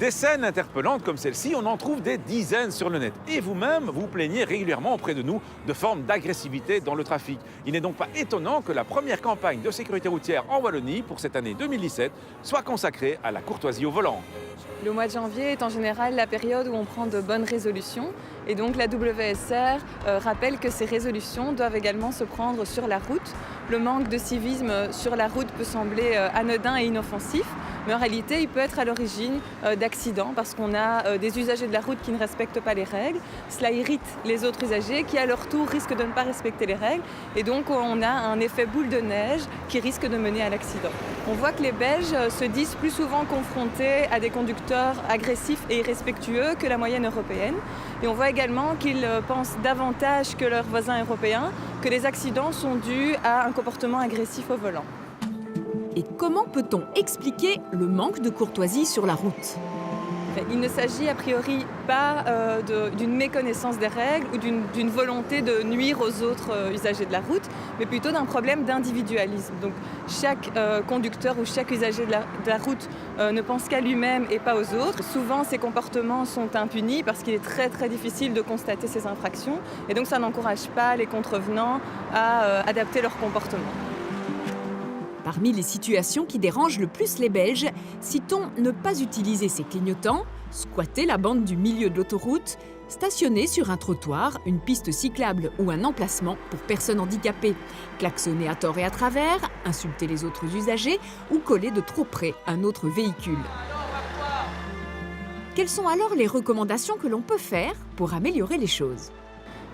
Des scènes interpellantes comme celle-ci, on en trouve des dizaines sur le net. Et vous-même, vous plaignez régulièrement auprès de nous de formes d'agressivité dans le trafic. Il n'est donc pas étonnant que la première campagne de sécurité routière en Wallonie pour cette année 2017 soit consacrée à la courtoisie au volant. Le mois de janvier est en général la période où on prend de bonnes résolutions et donc la WSR rappelle que ces résolutions doivent également se prendre sur la route. Le manque de civisme sur la route peut sembler anodin et inoffensif, mais en réalité il peut être à l'origine d'accidents parce qu'on a des usagers de la route qui ne respectent pas les règles. Cela irrite les autres usagers qui à leur tour risquent de ne pas respecter les règles et donc on a un effet boule de neige qui risque de mener à l'accident. On voit que les Belges se disent plus souvent confrontés à des conducteurs agressifs et irrespectueux que la moyenne européenne. Et on voit également qu'ils pensent davantage que leurs voisins européens que les accidents sont dus à un comportement agressif au volant. Et comment peut-on expliquer le manque de courtoisie sur la route ? Il ne s'agit a priori pas d'une méconnaissance des règles ou d'une volonté de nuire aux autres usagers de la route, mais plutôt d'un problème d'individualisme. Donc chaque conducteur ou chaque usager de la route ne pense qu'à lui-même et pas aux autres. Souvent, ces comportements sont impunis parce qu'il est très très difficile de constater ces infractions et donc ça n'encourage pas les contrevenants à adapter leur comportement. Parmi les situations qui dérangent le plus les Belges, citons ne pas utiliser ses clignotants, squatter la bande du milieu de l'autoroute, stationner sur un trottoir, une piste cyclable ou un emplacement pour personnes handicapées, klaxonner à tort et à travers, insulter les autres usagers ou coller de trop près un autre véhicule. Quelles sont alors les recommandations que l'on peut faire pour améliorer les choses ?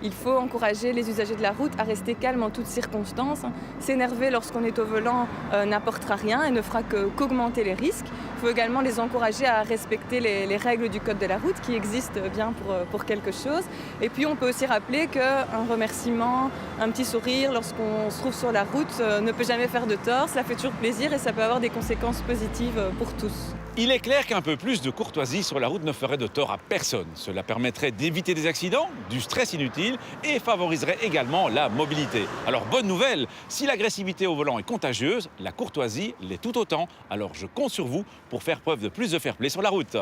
Il faut encourager les usagers de la route à rester calmes en toutes circonstances. S'énerver lorsqu'on est au volant n'apportera rien et ne fera qu'augmenter les risques. Il faut également les encourager à respecter les règles du code de la route qui existent bien pour quelque chose. Et puis on peut aussi rappeler qu'un remerciement, un petit sourire lorsqu'on se trouve sur la route ne peut jamais faire de tort. Ça fait toujours plaisir et ça peut avoir des conséquences positives pour tous. Il est clair qu'un peu plus de courtoisie sur la route ne ferait de tort à personne. Cela permettrait d'éviter des accidents, du stress inutile et favoriserait également la mobilité. Alors bonne nouvelle, si l'agressivité au volant est contagieuse, la courtoisie l'est tout autant. Alors je compte sur vous pour faire preuve de plus de fair-play sur la route.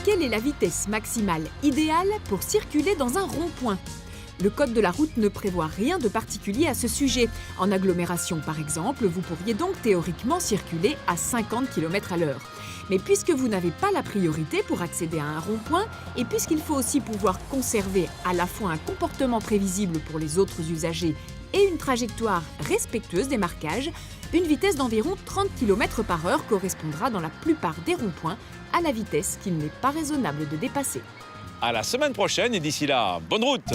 Quelle est la vitesse maximale idéale pour circuler dans un rond-point ? Le code de la route ne prévoit rien de particulier à ce sujet. En agglomération, par exemple, vous pourriez donc théoriquement circuler à 50 km/h. Mais puisque vous n'avez pas la priorité pour accéder à un rond-point, et puisqu'il faut aussi pouvoir conserver à la fois un comportement prévisible pour les autres usagers et une trajectoire respectueuse des marquages, une vitesse d'environ 30 km/h correspondra dans la plupart des ronds-points à la vitesse qu'il n'est pas raisonnable de dépasser. À la semaine prochaine et d'ici là, bonne route!